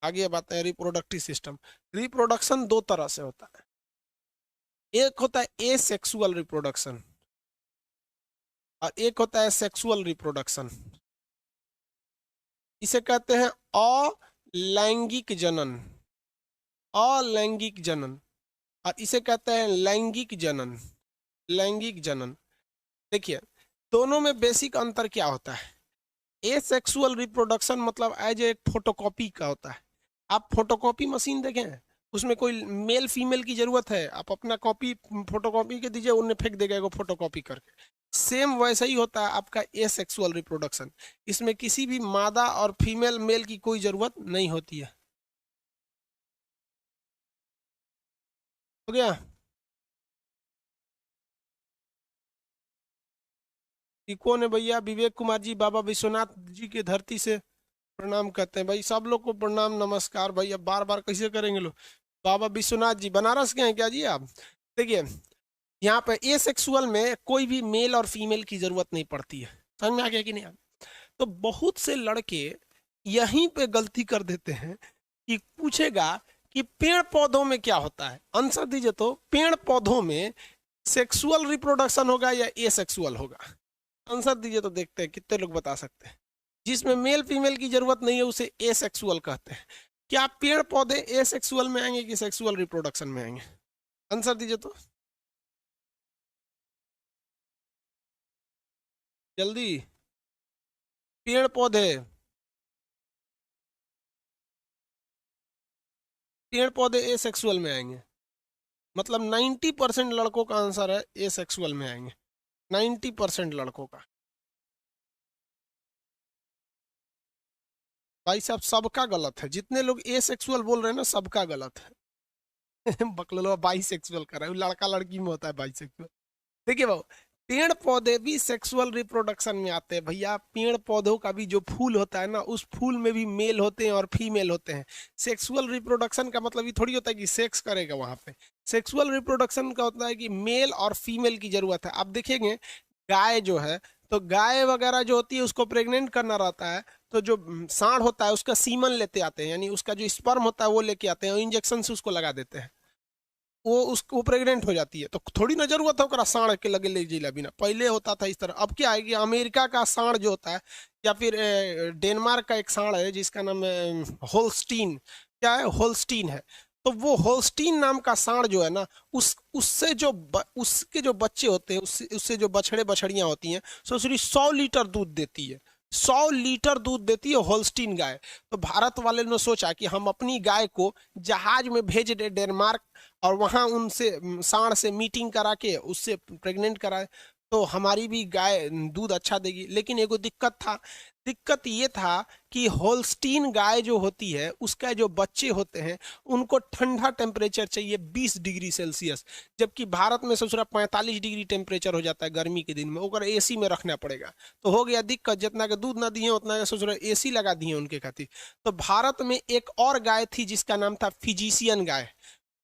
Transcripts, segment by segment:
आगे अब आते हैं रिप्रोडक्टिव सिस्टम। रिप्रोडक्शन दो तरह से होता है, एक होता है ए सेक्सुअल रिप्रोडक्शन और एक होता है सेक्सुअल रिप्रोडक्शन। इसे कहते हैं अलैंगिक जनन, अलैंगिक जनन, और इसे कहते हैं लैंगिक जनन, लैंगिक जनन। देखिए दोनों में बेसिक अंतर क्या होता है। ए सेक्सुअल रिप्रोडक्शन मतलब एज एक फोटोकॉपी का होता है। आप फोटोकॉपी मशीन देखें हैं? उसमें कोई मेल फीमेल की जरूरत है, आप अपना कॉपी फोटोकॉपी के दीजिए, उन्हें फेंक देगा वो फोटोकॉपी करके। सेम वैसा ही होता है आपका ए सेक्सुअल रिप्रोडक्शन। इसमें किसी भी मादा और फीमेल मेल की कोई जरूरत नहीं होती है। हो गया। ये कौन है भैया? विवेक कुमार जी, बाबा विश्वनाथ जी के धरती से प्रणाम करते हैं भाई। सब लोग को प्रणाम नमस्कार भाई। अब बार बार कैसे करेंगे लोग। बाबा विश्वनाथ जी बनारस के हैं क्या जी आप? देखिए यहाँ पे ए सेक्सुअल में कोई भी मेल और फीमेल की जरूरत नहीं पड़ती है। समझ में आ गया कि नहीं? तो बहुत से लड़के यहीं पे गलती कर देते हैं कि पूछेगा कि पेड़ पौधों में क्या होता है, आंसर दीजिए। तो पेड़ पौधों में सेक्सुअल रिप्रोडक्शन होगा या ए सेक्सुअल होगा? आंसर दीजिए तो देखते हैं कितने लोग बता सकते हैं। जिसमें मेल फीमेल की जरूरत नहीं है उसे ए सेक्सुअल कहते हैं। क्या पेड़ पौधे ए सेक्सुअल में आएंगे कि सेक्सुअल रिप्रोडक्शन में आएंगे? आंसर दीजिए तो जल्दी। पेड़ पौधे, पेड़ पौधे ए सेक्सुअल में आएंगे। मतलब 90% लड़कों का आंसर है ए सेक्सुअल में आएंगे। 90% लड़कों का। भाई साहब सबका गलत है, जितने लोग ए सेक्सुअल बोल रहे हैं ना सबका गलत है। बकलोल बाई सेक्सुअल कर रहा है, लड़का लड़की में होता है बाई सेक्सुअल। देखिए भाऊ, पेड़ पौधे भी सेक्सुअल रिप्रोडक्शन में आते हैं भैया। पेड़ पौधों का भी जो फूल होता है ना, उस फूल में भी मेल होते हैं और फीमेल होते हैं। सेक्सुअल रिप्रोडक्शन का मतलब ये थोड़ी होता है कि सेक्स करेगा वहां पे। सेक्सुअल रिप्रोडक्शन का होता है कि मेल और फीमेल की जरूरत है। आप देखेंगे गाय जो है, तो गाय वगैरह जो होती है उसको प्रेग्नेंट करना रहता है, तो जो सांड होता है उसका सीमन लेते आते हैं, यानी उसका जो स्पर्म होता है वो लेके आते हैं और इंजेक्शन से उसको लगा देते हैं। वो प्रेग्नेंट हो जाती है, तो थोड़ी ना जरूरत है ओकरा सांड के लगे ले जिला बिना। पहले होता था इस तरह। अब क्या है कि अमेरिका का सांड जो होता है, या फिर डेनमार्क का एक सांड है जिसका नाम होल्स्टीन, क्या है, होल्स्टीन है। तो वो होल्स्टीन नाम का सांड जो है ना, उससे जो उसके जो बच्चे होते हैं, उससे उससे जो बछड़े बछड़ियां होती हैं, सोचरी 100 लीटर दूध देती है। 100 लीटर दूध देती है होल्स्टीन गाय। तो भारत वाले ने सोचा कि हम अपनी गाय को जहाज में भेज दे डेनमार्क, और वहां उनसे सांड से मीटिंग करा के उससे प्रेग्नेंट कराए, तो हमारी भी गाय दूध अच्छा देगी। लेकिन एगो दिक्कत था। दिक्कत ये था कि होल्स्टीन गाय जो होती है उसका जो बच्चे होते हैं उनको ठंडा टेम्परेचर चाहिए 20 डिग्री सेल्सियस, जबकि भारत में ससुरा 45 डिग्री टेम्परेचर हो जाता है गर्मी के दिन में। ओकर एसी में रखना पड़ेगा। तो हो गया दिक्कत, जितना के दूध ना दिए उतना के ससुरा एसी लगा दिए उनके खातिर। तो भारत में एक और गाय थी जिसका नाम था फिजिशियन गाय।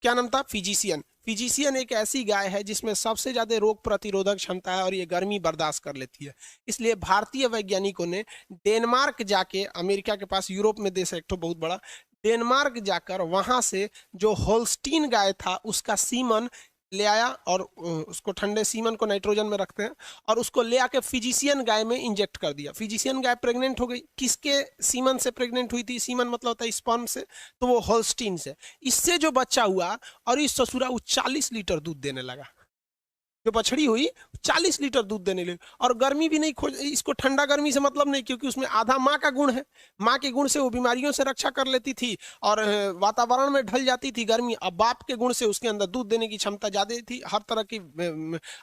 क्या नाम था? फिजिशियन। फिजिशियन एक ऐसी गाय है जिसमें सबसे ज्यादा रोग प्रतिरोधक क्षमता है और ये गर्मी बर्दाश्त कर लेती है। इसलिए भारतीय वैज्ञानिकों ने डेनमार्क जाके, अमेरिका के पास यूरोप में देश है एक तो बहुत बड़ा, डेनमार्क जाकर वहां से जो होल्स्टीन गाय था उसका सीमन ले आया, और उसको ठंडे सीमन को नाइट्रोजन में रखते हैं, और उसको ले आके फिजिशियन गाय में इंजेक्ट कर दिया। फिजिशियन गाय प्रेग्नेंट हो गई। किसके सीमन से प्रेग्नेंट हुई थी? सीमन मतलब होता है स्पर्म से, तो वो होल्स्टीन से। इससे जो बच्चा हुआ, और इस ससुरा वो 40 लीटर दूध देने लगा। जो बछड़ी हुई 40 लीटर दूध देने लगी, और गर्मी भी नहीं खोज, इसको ठंडा गर्मी से मतलब नहीं, क्योंकि उसमें आधा माँ का गुण है। माँ के गुण से वो बीमारियों से रक्षा कर लेती थी और वातावरण में ढल जाती थी गर्मी। अब बाप के गुण से उसके अंदर दूध देने की क्षमता ज्यादा थी। हर तरह की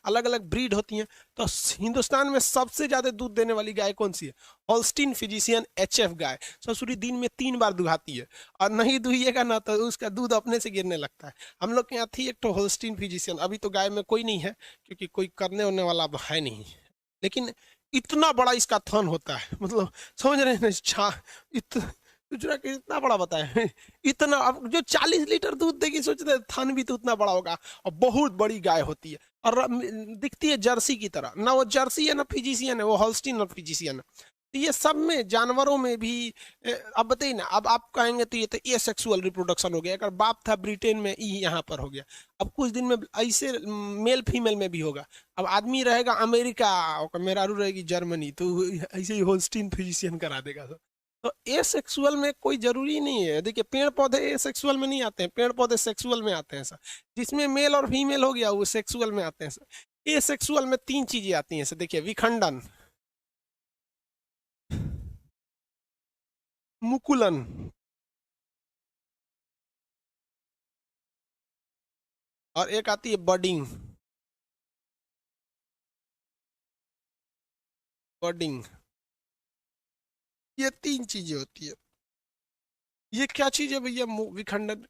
अलग अलग ब्रीड होती हैं। तो हिंदुस्तान में सबसे ज्यादा दूध देने वाली गाय कौन सी है? होल्स्टीन फिजिशियन एचएफ गाय। ससुरी दिन में 3 बार दुहाती है, और नहीं दुहिएगा ना तो उसका दूध अपने से गिरने लगता है। हम लोग के यहाँ थी एक तो होल्स्टीन फिजिशियन। अभी तो गाय में कोई नहीं है, क्योंकि कोई करने होने वाला अब है नहीं। लेकिन इतना बड़ा इसका थन होता है, मतलब समझ रहे हैं? दूसरा कि इतना बड़ा बताए। इतना, अब जो 40 लीटर दूध देगी सोचते हैं थन भी तो उतना बड़ा होगा। और बहुत बड़ी गाय होती है, और दिखती है जर्सी की तरह। ना वो जर्सी है ना फिजिशियन है, वो हॉल्स्टीन और फिजिशियन है। तो ये सब में, जानवरों में भी अब बताइए ना, अब आप कहेंगे तो ये तो ए सेक्सुअल रिप्रोडक्शन हो गया, अगर बाप था ब्रिटेन में, ई यहाँ पर हो गया। अब कुछ दिन में ऐसे मेल फीमेल में भी होगा। अब आदमी रहेगा अमेरिका और मेहरारू रहेगी जर्मनी, तो ऐसे ही होल्स्टीन फिजिशियन करा देगा सब। तो ए सेक्सुअल में कोई जरूरी नहीं है। देखिए पेड़ पौधे ए सेक्सुअल में नहीं आते हैं, पेड़ पौधे सेक्सुअल में आते हैं सर। जिसमें मेल और फीमेल हो गया वो सेक्सुअल में आते हैं सर। ए सेक्सुअल में तीन चीजें आती हैं सर, देखिए विखंडन, मुकुलन, और एक आती है बडिंग। बडिंग, ये तीन चीजें होती है। ये क्या चीज है भैया? विखंडन।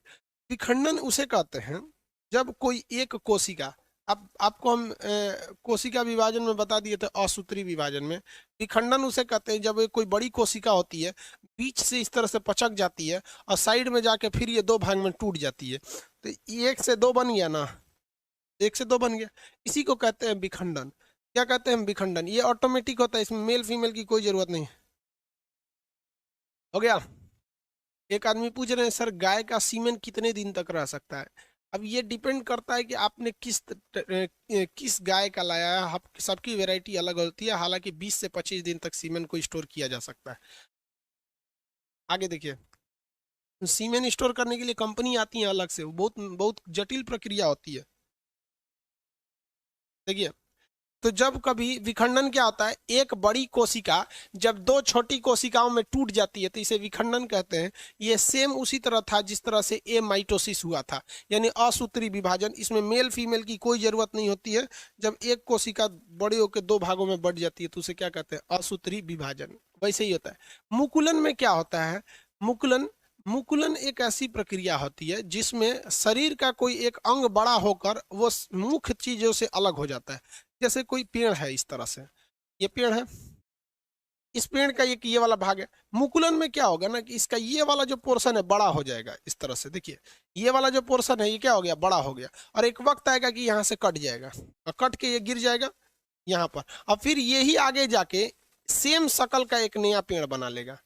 विखंडन उसे कहते हैं जब कोई एक कोशिका, अब आपको हम कोशिका विभाजन में बता दिए थे, असूत्री विभाजन में। विखंडन उसे कहते हैं जब कोई बड़ी कोशिका होती है, बीच से इस तरह से पचक जाती है और साइड में जाके फिर ये दो भाग में टूट जाती है। तो ये एक से दो बन गया ना, एक से दो बन गया, इसी को कहते हैं विखंडन। क्या कहते हैं? विखंडन। ये ऑटोमेटिक होता है, इसमें मेल फीमेल की कोई जरूरत नहीं। हो गया। एक आदमी पूछ रहे हैं सर गाय का सीमेन कितने दिन तक रह सकता है? अब ये डिपेंड करता है कि आपने किस गाय का लाया है। सबकी वैरायटी अलग होती है, हालांकि 20 से 25 दिन तक सीमेन को स्टोर किया जा सकता है। आगे देखिए, सीमेन स्टोर करने के लिए कंपनी आती है अलग से, वो बहुत बहुत जटिल प्रक्रिया होती है। देखिए, तो जब कभी विखंडन क्या होता है, एक बड़ी कोशिका जब दो छोटी कोशिकाओं में टूट जाती है तो इसे विखंडन कहते हैं। ये सेम उसी तरह था जिस तरह से ए माइटोसिस हुआ था, यानी असूत्री विभाजन। इसमें मेल फीमेल की कोई जरूरत नहीं होती है। जब एक कोशिका बड़ी होकर दो भागों में बढ़ जाती है तो उसे क्या कहते हैं? असूत्री विभाजन। वैसे ही होता है। मुकुलन में क्या होता है? मुकुलन, मुकुलन एक ऐसी प्रक्रिया होती है जिसमें शरीर का कोई एक अंग बड़ा होकर वो मुख्य चीजों से अलग हो जाता है। जैसे कोई पेड़ है इस तरह से, ये पेड़ है, इस पेड़ का एक ये वाला भाग है। मुकुलन में क्या होगा ना कि इसका ये वाला जो पोर्शन है बड़ा हो जाएगा इस तरह से। देखिए, ये वाला जो पोर्शन है ये क्या हो गया? बड़ा हो गया। और एक वक्त आएगा कि यहाँ से कट जाएगा, और कट के ये गिर जाएगा यहाँ पर, और फिर यही आगे जाके सेम शकल का एक नया पेड़ बना लेगा,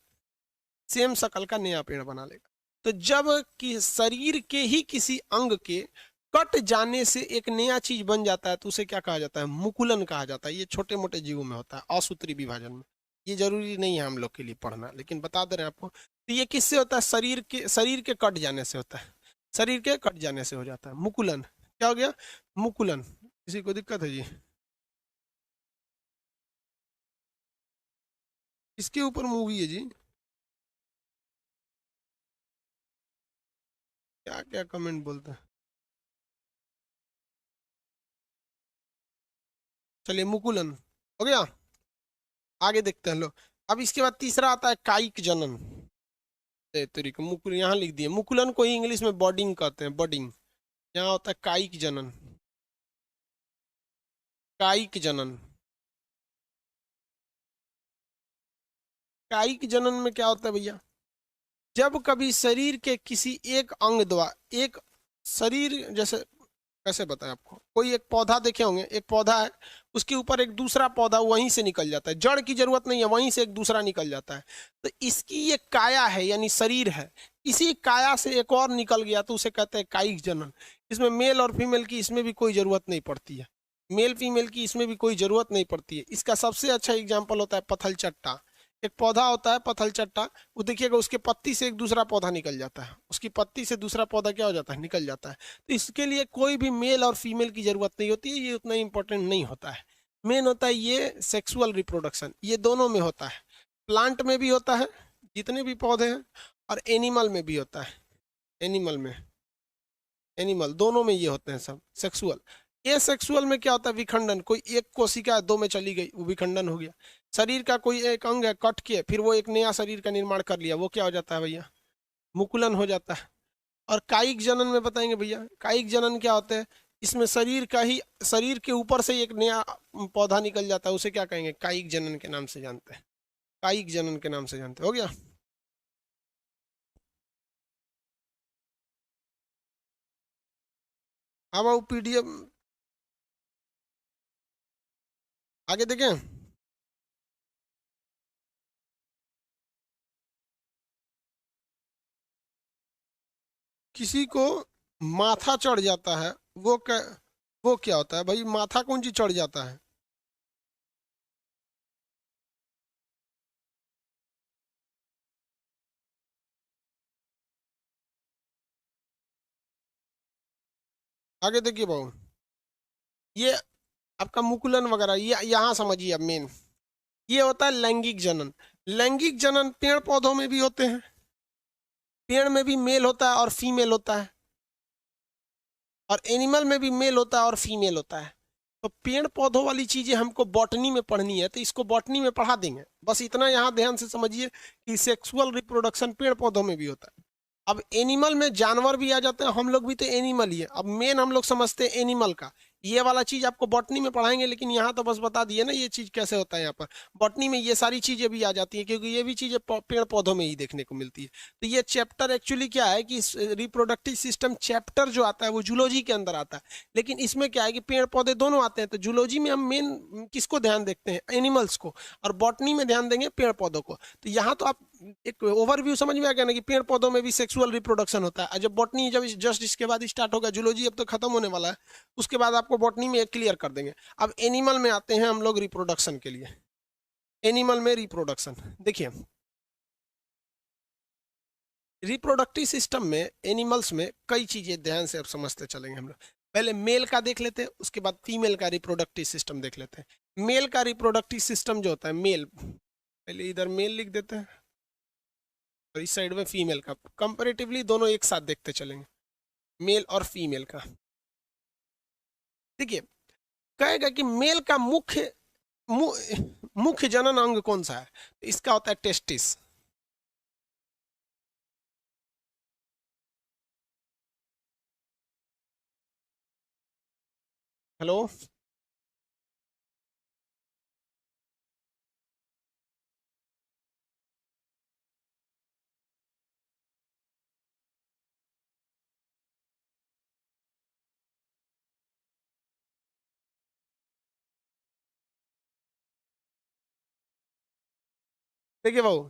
सेम शकल का नया पेड़ बना लेगा। तो जब कि शरीर के ही किसी अंग के कट जाने से एक नया चीज बन जाता है तो उसे क्या कहा जाता है? मुकुलन कहा जाता है। ये छोटे मोटे जीवों में होता है, असूत्री विभाजन में। ये जरूरी नहीं है हम लोग के लिए पढ़ना, लेकिन बता दे रहे हैं आपको। तो ये किससे होता है? शरीर के कट जाने से होता है। शरीर के कट जाने से हो जाता है मुकुलन। क्या हो गया? मुकुलन। किसी को दिक्कत है जी? इसके ऊपर मूवी है जी? क्या क्या कमेंट बोलते हैं। चलिए, मुकुलन हो गया। आगे देखते हैं लोग। अब इसके बाद तीसरा आता है कायिक जनन। तरीके मुकुल यहाँ लिख दिए, मुकुलन को ही इंग्लिश में बॉडिंग कहते हैं, बॉडिंग। यहाँ होता है कायिक जनन। कायिक जनन। कायिक जनन में क्या होता है भैया? जब कभी शरीर के किसी एक अंग द्वारा, एक शरीर जैसे, कैसे बताएं आपको, कोई एक पौधा देखे होंगे, एक पौधा है, उसके ऊपर एक दूसरा पौधा वहीं से निकल जाता है, जड़ की जरूरत नहीं है, वहीं से एक दूसरा निकल जाता है। तो इसकी ये काया है, यानी शरीर है, इसी काया से एक और निकल गया तो उसे कहते हैं कायिक जनन। इसमें मेल और फीमेल की इसमें भी कोई जरूरत नहीं पड़ती है, मेल फीमेल की इसमें भी कोई जरूरत नहीं पड़ती है। इसका सबसे अच्छा एग्जाम्पल होता है पथल चट्टा। एक पौधा होता है पथल चट्टा, वो देखिएगा उसके पत्ती से एक दूसरा पौधा निकल जाता है, उसकी पत्ती से दूसरा पौधा क्या हो जाता है? निकल जाता है। तो इसके लिए कोई भी मेल और फीमेल की जरूरत नहीं होती है, ये उतना इंपॉर्टेंट नहीं होता है। मेन होता है ये सेक्सुअल रिप्रोडक्शन, ये दोनों में होता है। प्लांट में भी होता है, जितने भी पौधे हैं, और एनिमल में भी होता है। एनिमल में, एनिमल दोनों में ये होते हैं सब सेक्सुअल। ये सेक्सुअल में क्या होता है? विखंडन। कोई एक कोशिका दो में चली गई, वो विखंडन हो गया। शरीर का कोई एक अंग है, कट के फिर वो एक नया शरीर का निर्माण कर लिया, वो क्या हो जाता है भैया? मुकुलन हो जाता है। और कायिक जनन में बताएंगे भैया, कायिक जनन क्या होता है? इसमें शरीर का ही, शरीर के ऊपर से एक नया पौधा निकल जाता है, उसे क्या कहेंगे? कायिक जनन के नाम से जानते हैं। कायिक जनन के नाम से जानते हैं। हो गया। अब वो पीडीएफ आगे देखें। किसी को माथा चढ़ जाता है, वो क्या होता है भाई? माथा कौन चीज चढ़ जाता है? आगे देखिए भाऊ, ये आपका मुकुलन वगैरह, ये यहाँ समझिए अब मेन, ये होता है लैंगिक जनन। लैंगिक जनन पेड़ पौधों में भी होते हैं, पेड़ में भी मेल होता है और फीमेल होता है, और एनिमल में भी मेल होता है और फीमेल होता है। तो पेड़ पौधों वाली चीजें हमको बॉटनी में पढ़नी है, तो इसको बॉटनी में पढ़ा देंगे। बस इतना यहाँ ध्यान से समझिए कि सेक्सुअल रिप्रोडक्शन पेड़ पौधों में भी होता है। अब एनिमल में जानवर भी आ जाते हैं, हम लोग भी तो एनिमल ही है। अब मेन हम लोग समझते हैं एनिमल का, ये वाला चीज आपको बॉटनी में पढ़ाएंगे, लेकिन यहाँ तो बस बता दिए ना ये चीज कैसे होता है। यहाँ पर बॉटनी में ये सारी चीजें भी आ जाती है, क्योंकि ये भी चीजें पेड़ पौधों में ही देखने को मिलती है। तो ये चैप्टर एक्चुअली क्या है कि रिप्रोडक्टिव सिस्टम चैप्टर जो आता है वो जूलॉजी के अंदर आता है, लेकिन इसमें क्या है कि पेड़ पौधे दोनों आते हैं। तो जूलॉजी में हम मेन किसको ध्यान देखते हैं? एनिमल्स को, और बॉटनी में ध्यान देंगे पेड़ पौधों को। तो यहाँ तो आप एक ओवरव्यू समझ में आ गया ना कि पेड़ पौधों में भी सेक्सुअल रिप्रोडक्शन होता है। और जब बॉटनी जब जस्ट इसके बाद स्टार्ट होगा, जूलॉजी अब तो खत्म होने वाला है, उसके बाद आपको बॉटनी में क्लियर कर देंगे। अब एनिमल में आते हैं हम लोग रिप्रोडक्शन के लिए। एनिमल में रिप्रोडक्शन देखिए, रिप्रोडक्टिव सिस्टम में एनिमल्स में कई चीजें ध्यान से अब समझते चलेंगे हम लोग। पहले मेल का देख लेते हैं, उसके बाद फीमेल का रिप्रोडक्टिव सिस्टम देख लेते हैं। मेल का रिप्रोडक्टिव सिस्टम जो होता है, मेल, पहले इधर मेल लिख देते हैं और इस साइड में फीमेल का। कंपैरेटिवली दोनों एक साथ देखते चलेंगे, मेल और फीमेल का। देखिए, कहेगा कि मेल का मुख्य जनन अंग कौन सा है? इसका होता है टेस्टिस। हेलो, देखिए भाऊ,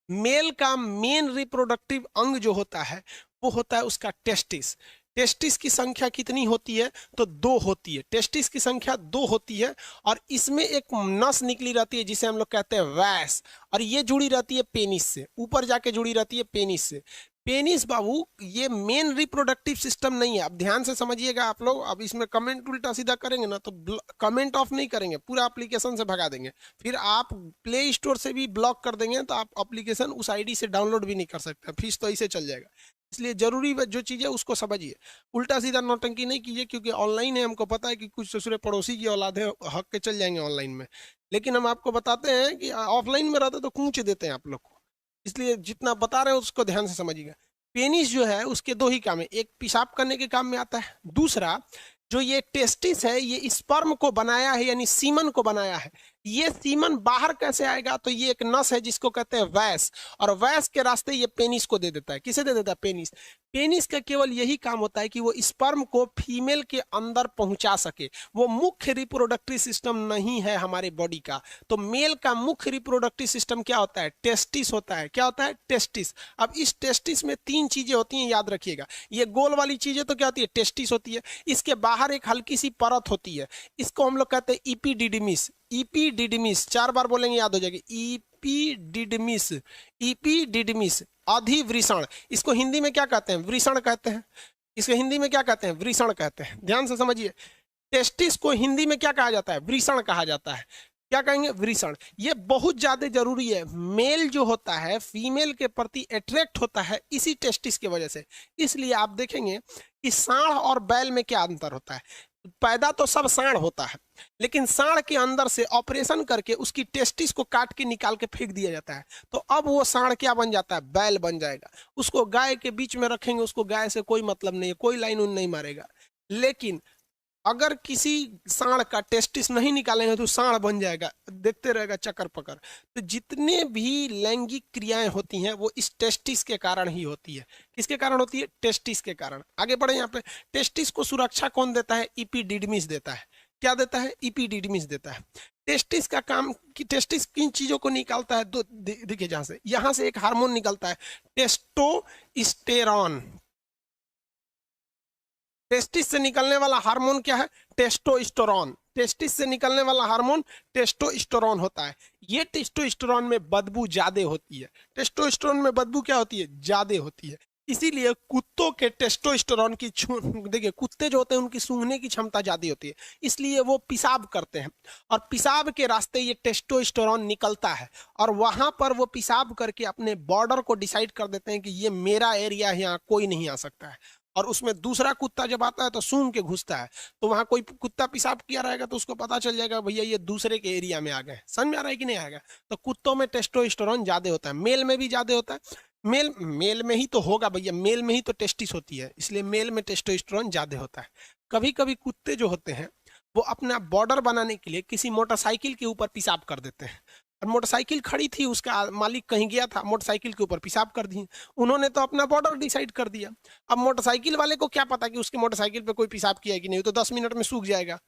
मेल का मेन रिप्रोडक्टिव अंग जो होता है वो होता है उसका टेस्टिस। टेस्टिस की संख्या कितनी होती है? तो दो होती है। टेस्टिस की संख्या दो होती है, और इसमें एक नस निकली रहती है जिसे हम लोग कहते हैं वैस, और ये जुड़ी रहती है पेनिस से, ऊपर जाके जुड़ी रहती है पेनिस से। पेनिस बाबू ये मेन रिप्रोडक्टिव सिस्टम नहीं है। अब ध्यान से समझिएगा आप लोग, अब इसमें कमेंट उल्टा सीधा करेंगे ना तो कमेंट ऑफ नहीं करेंगे, पूरा एप्लीकेशन से भगा देंगे। फिर आप प्ले स्टोर से भी ब्लॉक कर देंगे तो आप एप्लीकेशन उस आईडी से डाउनलोड भी नहीं कर सकते, फीस तो ऐसे चल जाएगा। इसलिए जरूरी जो चीज़ है उसको समझिए, उल्टा सीधा नौटंकी नहीं कीजिए, क्योंकि ऑनलाइन है, हमको पता है कि कुछ ससुरे पड़ोसी की औलाद है, हक के चल जाएंगे ऑनलाइन में। लेकिन हम आपको बताते हैं कि ऑफलाइन में रहते तो कूच देते हैं आप लोग को, इसलिए जितना बता रहे हैं उसको ध्यान से समझिएगा। पेनिस जो है उसके दो ही काम है, एक पेशाब करने के काम में आता है, दूसरा जो ये टेस्टिस है ये स्पर्म को बनाया है, यानी सीमन को बनाया है। ये सीमन बाहर कैसे आएगा? तो ये एक नस है जिसको कहते हैं वैस, और वैस के रास्ते ये पेनिस को दे देता है। किसे दे देता है? पेनिस। पेनिस का केवल यही काम होता है कि वो स्पर्म को फीमेल के अंदर पहुंचा सके। वो मुख्य रिप्रोडक्टिव सिस्टम नहीं है हमारे बॉडी का। तो मेल का मुख्य रिप्रोडक्टिव सिस्टम क्या होता है? टेस्टिस होता है। क्या होता है? टेस्टिस। अब इस टेस्टिस में तीन चीजें होती हैं, याद रखिएगा। ये गोल वाली चीजें तो क्या होती है? टेस्टिस होती है। इसके बाहर एक हल्की सी परत होती है, इसको हम लोग कहते हैं इपीडिडिमिस। इपीडिडिमिस, चार बार बोलेंगे याद हो जाएगी। इपीडिडिमिस, इपीडिडिमिस, अधिवृषण। इसको हिंदी में क्या कहते हैं? वृषण कहते हैं। इसको हिंदी में क्या कहते हैं? वृषण कहते हैं। ध्यान से समझिए, टेस्टिस को हिंदी में क्या कहा जाता है? वृषण कहा जाता है। क्या कहेंगे? वृषण। ये बहुत ज्यादा जरूरी है। मेल जो होता है फीमेल के प्रति अट्रैक्ट होता है इसी टेस्टिस की वजह से। इसलिए आप देखेंगे कि सांड और बैल में क्या अंतर होता है। पैदा तो सब सांड होता है, लेकिन सांड के अंदर से ऑपरेशन करके उसकी टेस्टिस को काट के निकाल के फेंक दिया जाता है। तो अब वो सांड क्या बन जाता है? बैल बन जाएगा। उसको गाय के बीच में रखेंगे, उसको गाय से कोई मतलब नहीं है, कोई लाइन उन नहीं मारेगा। लेकिन अगर किसी सांड का टेस्टिस नहीं निकालेंगे तो सांड बन जाएगा, देखते रहेगा चक्कर पकड़। तो जितने भी लैंगिक क्रियाएं होती हैं वो इस टेस्टिस के कारण ही होती है। किसके कारण होती है? टेस्टिस के कारण। आगे बढ़े, यहाँ पे टेस्टिस को सुरक्षा कौन देता है? इपीडिडमिस देता है। क्या देता है? इपीडिडमिस देता है। टेस्टिस का काम कि टेस्टिस किन चीजों को निकालता है? देखिए, जहां से यहाँ से एक हार्मोन निकलता है, टेस्टोस्टेरॉन। टेस्टिस से निकलने वाला हार्मोन क्या है? टेस्टोस्टेरोन। टेस्टिस से निकलने वाला हार्मोन टेस्टोस्टेरोन होता है। ये टेस्टोस्टेरोन में बदबू ज्यादा होती है। टेस्टोस्टेरोन में बदबू क्या होती है? ज्यादा होती है। इसीलिए कुत्तों के टेस्टोस्टेरोन की देखिए, कुत्ते जो होते हैं उनकी सूंघने की क्षमता ज्यादा होती है, इसलिए वो पेशाब करते हैं और पेशाब के रास्ते ये टेस्टोस्टेरोन निकलता है और वहां पर वो पेशाब करके अपने बॉर्डर को डिसाइड कर देते हैं कि ये मेरा एरिया है, यहाँ कोई नहीं आ सकता है। और उसमें दूसरा कुत्ता जब आता है तो सूंघ के घुसता है, तो वहां कोई कुत्ता पेशाब किया रहेगा तो उसको पता चल जाएगा भैया ये दूसरे के एरिया में आ गए। समझ में आ रहा है कि नहीं आएगा? तो कुत्तों में टेस्टोस्टेरोन ज्यादा होता है, मेल में भी ज्यादा होता है। मेल में ही तो होगा भैया, मेल में ही तो टेस्टिस होती है, इसलिए मेल में टेस्टोस्टेरोन ज्यादा होता है। कभी कभी कुत्ते जो होते हैं वो अपना बॉर्डर बनाने के लिए किसी मोटरसाइकिल के ऊपर पेशाब कर देते हैं। और मोटरसाइकिल खड़ी थी, उसका मालिक कहीं गया था, मोटरसाइकिल के ऊपर पेशाब कर दिए। उन्होंने तो अपना बॉर्डर डिसाइड कर दिया। अब मोटरसाइकिल वाले को क्या पता कि उसके मोटरसाइकिल पे कोई पेशाब किया है कि नहीं, तो 10 मिनट में सूख जाएगा।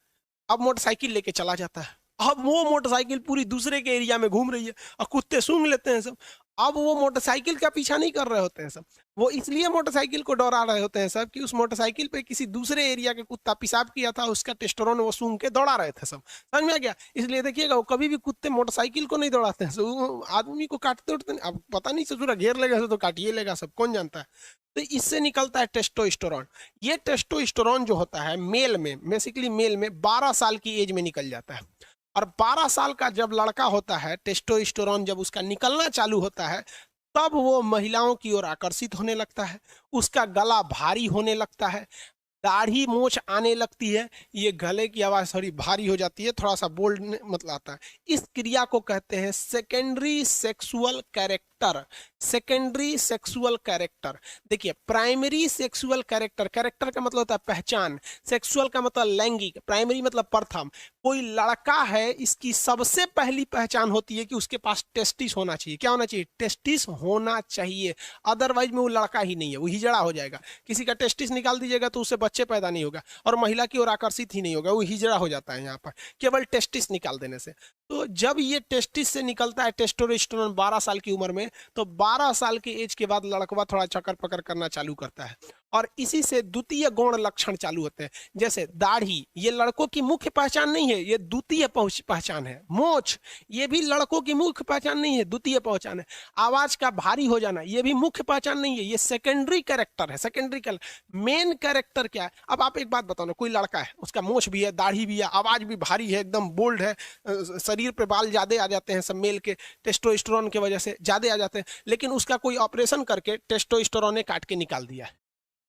अब मोटरसाइकिल लेके चला जाता है, अब वो मोटरसाइकिल पूरी दूसरे के एरिया में घूम रही है और कुत्ते सूंघ लेते हैं सब। अब वो मोटरसाइकिल का पीछा नहीं कर रहे होते हैं सब, वो इसलिए मोटरसाइकिल को डरा रहे होते हैं सब कि उस मोटरसाइकिल पे किसी दूसरे एरिया के कुत्ता पेशाब किया था, उसका टेस्टोस्टेरोन वो सूंघ के दौड़ा रहे थे सब। समझ में आ गया? इसलिए देखिएगा वो कभी भी कुत्ते मोटरसाइकिल को नहीं दौड़ाते हैं, वो आदमी को काटते उठते नहीं। अब पता नहीं ससुरा घेर लेगा तो काटिए लेगा सब, कौन जानता है। तो इससे निकलता है टेस्टोस्टेरोन। ये टेस्टोस्टेरोन जो होता है मेल में, बेसिकली मेल में 12 साल की एज में निकल जाता है। और 12 साल का जब लड़का होता है, टेस्टोस्टेरोन जब उसका निकलना चालू होता है, तब वो महिलाओं की ओर आकर्षित होने लगता है, उसका गला भारी होने लगता है, दाढ़ी मूछ आने लगती है, ये गले की आवाज थोड़ी भारी हो जाती है, थोड़ा सा बोल्ड मतलब आता है। इस क्रिया को कहते हैं secondary sexual character. Secondary sexual character. देखिए, प्राइमरी सेक्सुअल कैरेक्टर, कैरेक्टर का मतलब होता है पहचान, सेक्सुअल का मतलब लैंगिक, प्राइमरी मतलब प्रथम। कोई लड़का है, इसकी सबसे पहली पहचान होती है कि उसके पास टेस्टिस होना चाहिए। क्या होना चाहिए? टेस्टिस होना चाहिए, अदरवाइज में वो लड़का ही नहीं है, वो हिजड़ा हो जाएगा। किसी का टेस्टिस निकाल दीजिएगा तो उससे बच्चे पैदा नहीं होगा और महिला की ओर आकर्षित ही नहीं होगा, वो हिजड़ा हो जाता है यहाँ पर केवल टेस्टिस निकाल देने से। तो जब ये टेस्टिस से निकलता है टेस्टोस्टेरोन 12 साल की उम्र में, तो 12 साल की एज के बाद लड़कवा थोड़ा चक्कर पकड़ करना चालू करता है और इसी से द्वितीय गौण लक्षण चालू होते हैं। जैसे दाढ़ी, ये लड़कों की मुख्य पहचान नहीं है, ये द्वितीय पहचान है। मोछ, ये भी लड़कों की मुख्य पहचान नहीं है, द्वितीय पहचान है। आवाज का भारी हो जाना, ये भी मुख्य पहचान नहीं है, ये सेकेंडरी कैरेक्टर है। सेकेंडरी मेन कैरेक्टर क्या है? अब आप एक बात बताओ ना, कोई लड़का है, उसका मोछ भी है, दाढ़ी भी है, आवाज भी भारी है, एकदम बोल्ड है, शरीर पे बाल ज्यादा आ जाते हैं सब मेल के टेस्टोस्टेरोन की वजह से ज्यादा आ जाते हैं, लेकिन उसका कोई ऑपरेशन करके टेस्टोस्टेरोन ने काट के निकाल दिया है,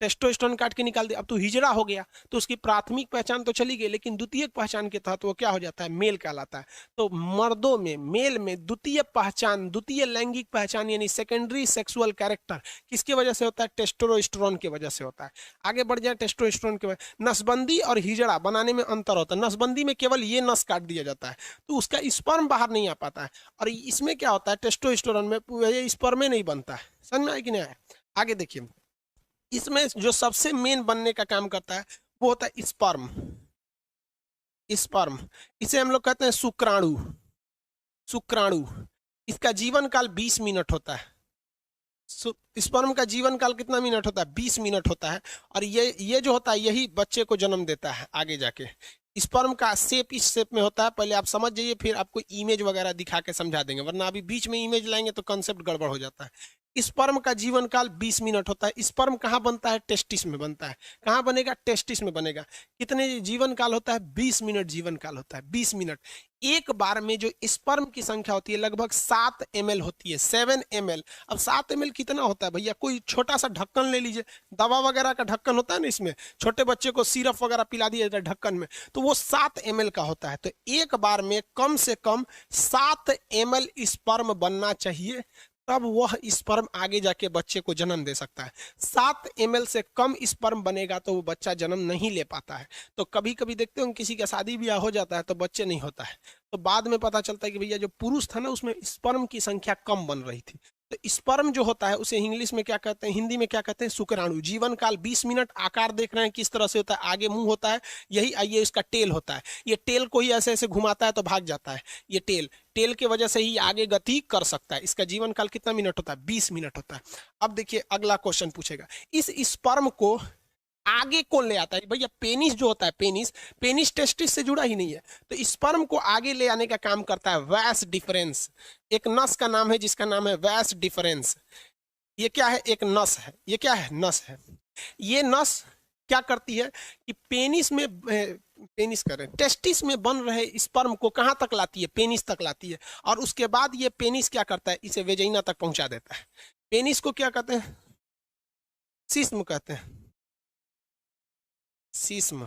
टेस्टोस्टेरोन काट के निकाल दिया, अब तो हिजड़ा हो गया, तो उसकी प्राथमिक पहचान तो चली गई, लेकिन द्वितीय पहचान के तहत वो क्या हो जाता है? मेल कहलाता है। तो मर्दों में, मेल में द्वितीय पहचान, द्वितीय लैंगिक पहचान यानी सेकेंडरी सेक्सुअल कैरेक्टर किसकी वजह से होता है? टेस्टोस्टेरोन की वजह से होता है। आगे बढ़ जाए, टेस्टोस्टेरोन के वजह, नसबंदी और हिजड़ा बनाने में अंतर होता है। नसबंदी में केवल ये नस काट दिया जाता है तो उसका स्पर्म बाहर नहीं आ पाता है, और इसमें क्या होता है? टेस्टोस्टेरोन में ये स्पर्म नहीं बनता है। समझ में आया कि नहीं आया? आगे देखिए, इसमें जो सबसे मेन बनने का काम करता है वो होता है स्पर्म। स्पर्म, इसे हम लोग कहते हैं शुक्राणु। शुक्राणु, इसका जीवन काल 20 मिनट होता है। स्पर्म का जीवन काल कितना मिनट होता है? 20 मिनट होता है। और ये जो होता है यही बच्चे को जन्म देता है आगे जाके। स्पर्म का शेप इस शेप में होता है, पहले आप समझ जाइए, फिर आपको इमेज वगैरह दिखा के समझा देंगे, वरना अभी बीच में इमेज लाएंगे तो कंसेप्ट गड़बड़ हो जाता है। स्पर्म का जीवन काल 20 मिनट होता है। स्पर्म कहाँ बनता है? टेस्टिस में बनता है। कहाँ बनेगा? टेस्टिस में बनेगा। कितने जीवन काल होता है? 20 मिनट जीवन काल होता है। 20 मिनट। एक बार में जो स्पर्म की संख्या होती है लगभग 7 ml होती है, 7 ml। अब 7 ml कितना होता है भैया? कोई छोटा सा ढक्कन ले लीजिए, दवा वगैरह का ढक्कन होता है ना, इसमें छोटे बच्चे को सिरप वगैरह पिला दिया जाता है ढक्कन में, तो वो 7 ml का होता है। तो एक बार में कम से कम 7 ml स्पर्म बनना चाहिए, तब वह स्पर्म आगे जाके बच्चे को जन्म दे सकता है। 7 ml से कम स्पर्म बनेगा तो वो बच्चा जन्म नहीं ले पाता है। तो कभी कभी देखते हो किसी का शादी ब्याह हो जाता है तो बच्चे नहीं होता है, तो बाद में पता चलता है कि भैया जो पुरुष था ना उसमें स्पर्म की संख्या कम बन रही थी। तो स्पर्म जो होता है उसे इंग्लिश में क्या कहते हैं, हिंदी में क्या कहते हैं? शुक्राणु। जीवन काल 20 मिनट। आकार देख रहे हैं किस तरह से होता है, आगे मुंह होता है, यही आइए इसका टेल होता है, ये टेल को ही ऐसे ऐसे घुमाता है तो भाग जाता है। ये टेल, टेल की वजह से ही आगे गति कर सकता है। इसका जीवन काल कितना मिनट होता है? 20 मिनट होता है। अब देखिए अगला क्वेश्चन पूछेगा, इस स्पर्म को आगे कौन ले आता है भैया? पेनिस जो होता है, पेनिस, पेनिस टेस्टिस से जुड़ा ही नहीं है, तो स्पर्म को आगे ले आने का काम करता है वैस डिफरेंस। एक नस का नाम है जिसका नाम है वैस डिफरेंस। ये क्या है? एक नस है। ये क्या है? नस है। ये नस क्या करती है कि पेनिस में पेनिस कर रहे हैं, टेस्टिस में बन रहे स्पर्म को कहां तक लाती है? पेनिस तक लाती है। और उसके बाद ये पेनिस क्या करता है? इसे वेजाइना तक पहुंचा देता है। पेनिस को क्या कहते हैं? सिस्म कहते हैं। सिस्म,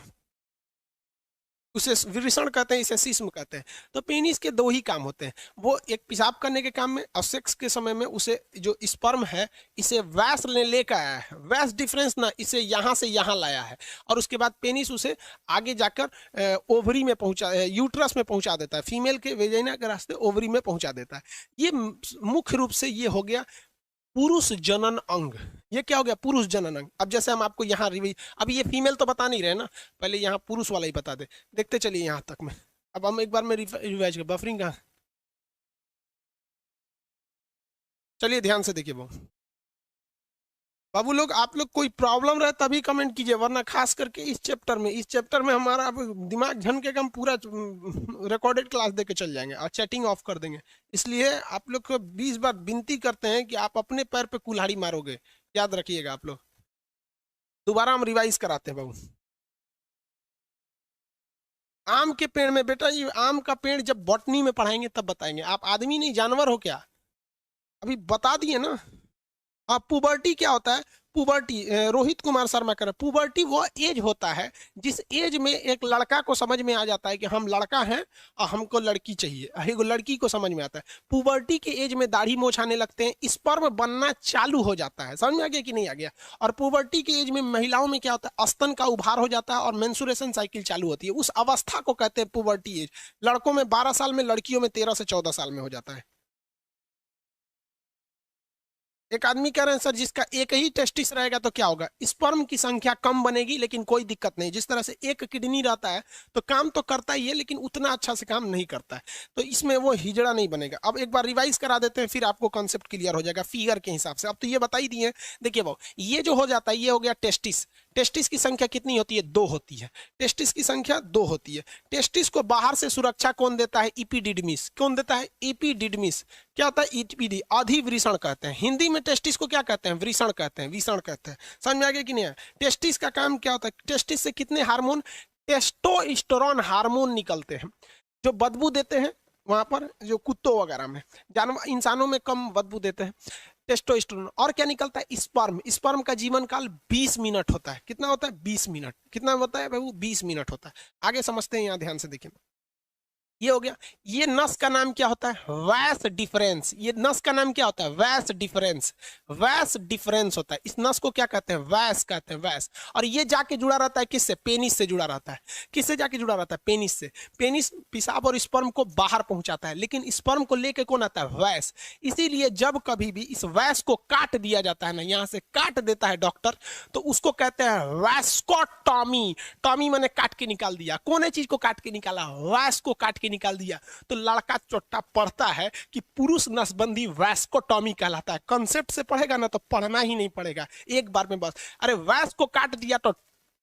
उसे वृषण कहते हैं, इसे सिस्म कहते हैं। तो पेनिस के दो ही काम होते हैं, वो एक पेशाब करने के काम में और सेक्स के समय में उसे जो स्पर्म है इसे वैस ने लेकर आया है, वैस डिफरेंस ना, इसे यहाँ से यहाँ लाया है। और उसके बाद पेनिस उसे आगे जाकर ओवरी में पहुंचा, यूट्रस में पहुंचा देता है, फीमेल के वेजाइना के रास्ते ओवरी में पहुंचा देता है। ये मुख्य रूप से ये हो गया पुरुष जनन अंग। ये क्या हो गया? पुरुष जनन अंग। अब जैसे हम आपको यहाँ अभी ये फीमेल तो बता नहीं रहे ना, पहले यहाँ पुरुष वाला ही बता दे। देखते चलिए यहाँ तक में। अब हम एक बार में रिवाइज कर, बफरिंग कहाँ, चलिए ध्यान से देखिए बाबू लोग, आप लोग कोई प्रॉब्लम रहे तभी कमेंट कीजिए, वरना खास करके इस चैप्टर में हमारा अब दिमाग झनके का हम पूरा रिकॉर्डेड क्लास देके चल जाएंगे और चैटिंग ऑफ कर देंगे। इसलिए आप लोग को 20 बार विनती करते हैं कि आप अपने पैर पे कुल्हाड़ी मारोगे, याद रखिएगा आप लोग। दोबारा हम रिवाइज कराते हैं बाबू। आम के पेड़ में बेटा, ये आम का पेड़ जब बॉटनी में पढ़ाएंगे तब बताएंगे, आप आदमी नहीं जानवर हो क्या? अभी बता दिए ना। हाँ, पुबर्टी क्या होता है? पुबर्टी, रोहित कुमार शर्मा कर, पुबर्टी वो एज होता है जिस एज में एक लड़का को समझ में आ जाता है कि हम लड़का हैं और हमको लड़की चाहिए, एक लड़की को समझ में आता है। पुबर्टी के एज में दाढ़ी मोछ आने लगते हैं, स्पर्म बनना चालू हो जाता है। समझ में आ गया कि नहीं आ गया? और पुबर्टी के एज में महिलाओं में क्या होता है? स्तन का उभार हो जाता है और मेंसुरेशन साइकिल चालू होती है। उस अवस्था को कहते हैं पुबर्टी एज। लड़कों में 12 साल में, लड़कियों में 13 से 14 साल में हो जाता है। एक आदमी कह रहे हैं सर जिसका एक ही टेस्टिस रहेगा तो क्या होगा? स्पर्म की संख्या कम बनेगी, लेकिन कोई दिक्कत नहीं। जिस तरह से एक किडनी रहता है तो काम तो करता ही है, लेकिन उतना अच्छा से काम नहीं करता है, तो इसमें वो हिजड़ा नहीं बनेगा। अब एक बार रिवाइज करा देते हैं, फिर आपको कॉन्सेप्ट क्लियर हो जाएगा फिगर के हिसाब से। अब तो ये बता ही दिए। देखिए वो ये जो हो जाता है, ये हो गया टेस्टिस। टेस्टिस की संख्या कितनी होती है? 2 होती है। टेस्टिस की संख्या 2 होती है। टेस्टिस को बाहर से सुरक्षा कौन देता है? इपीडिडमिस। कौन देता है? इपीडिडमिस। क्या होता है? ईपीडी, अधिवृषण कहते हैं। हिंदी में टेस्टिस को क्या कहते हैं? वृषण कहते हैं, विषण कहते हैं। समझ में आ गया कि नहीं? टेस्टिस का काम क्या होता है? टेस्टिस से कितने हार्मोन? टेस्टोस्टेरोन हार्मोन निकलते हैं जो बदबू देते हैं। वहां पर जो कुत्तों वगैरह में, जानवर, इंसानों में कम बदबू देते हैं। टेस्टोस्टेरोन। और क्या निकलता है? स्पर्म। स्पर्म का जीवन काल 20 मिनट होता है। कितना होता है? 20 मिनट। कितना होता है भाई? 20 मिनट होता है। आगे समझते हैं, यहाँ ध्यान से देखिए। ये हो गया। ये नस का नाम क्या होता है? वैस डिफरेंस। ये नस का नाम क्या होता है? वैस डिफरेंस। वैस डिफरेंस होता है। इस नस को क्या कहते हैं? वैस कहते हैं, वैस। और ये जाके जुड़ा रहता है किससे? पेनिस से जुड़ा रहता है। किससे जाके जुड़ा रहता है? पेनिस से। पेनिस पेशाब और स्पर्म को बाहर पहुंचाता है, लेकिन स्पर्म को लेके कौन आता है? वैस। इसीलिए जब कभी भी इस वैस को काट दिया जाता है ना, यहां से काट देता है डॉक्टर, तो उसको कहते हैं वैस्कोटॉमी। टॉमी मैंने काट के निकाल दिया। कौन है चीज को काट के निकाला? वैस को काट के निकाल दिया। तो लड़का चोट्टा पढ़ता है कि पुरुष नसबंदी वैस्कोटॉमी कहलाता है। कंसेप्ट से पढ़ेगा ना तो पढ़ना ही नहीं पड़ेगा, एक बार में बस। अरे वैस को काट दिया तो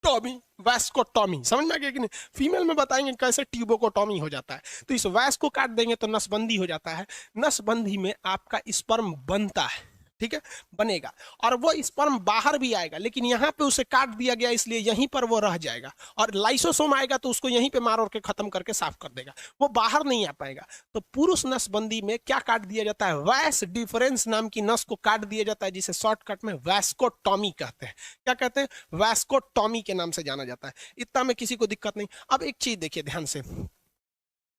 टॉमी, वैस्कोटॉमी। समझ में आ गया कि नहीं? फीमेल में बताएंगे कैसे ट्यूबोकोटॉमी हो जाता है। तो इस वैस को काट देंगे तो नसबंदी हो जाता है। नसबंदी में आपका स्पर्म बनता है, ठीक है, बनेगा। और वो स्पर्म बाहर भी आएगा, लेकिन यहाँ पे उसे काट दिया गया इसलिए यहीं पर वो रह जाएगा। और लाइसोसोम आएगा तो उसको यहीं पे मार और के खत्म करके साफ कर देगा, वो बाहर नहीं आ पाएगा। तो पुरुष नसबंदी में क्या काट दिया जाता है? वैस डिफरेंस नाम की नस को काट दिया जाता है, जिसे शॉर्टकट में वैस्कोटॉमी कहते हैं। क्या कहते हैं? वैस्कोटॉमी के नाम से जाना जाता है। इतना में किसी को दिक्कत नहीं। अब एक चीज देखिए ध्यान से,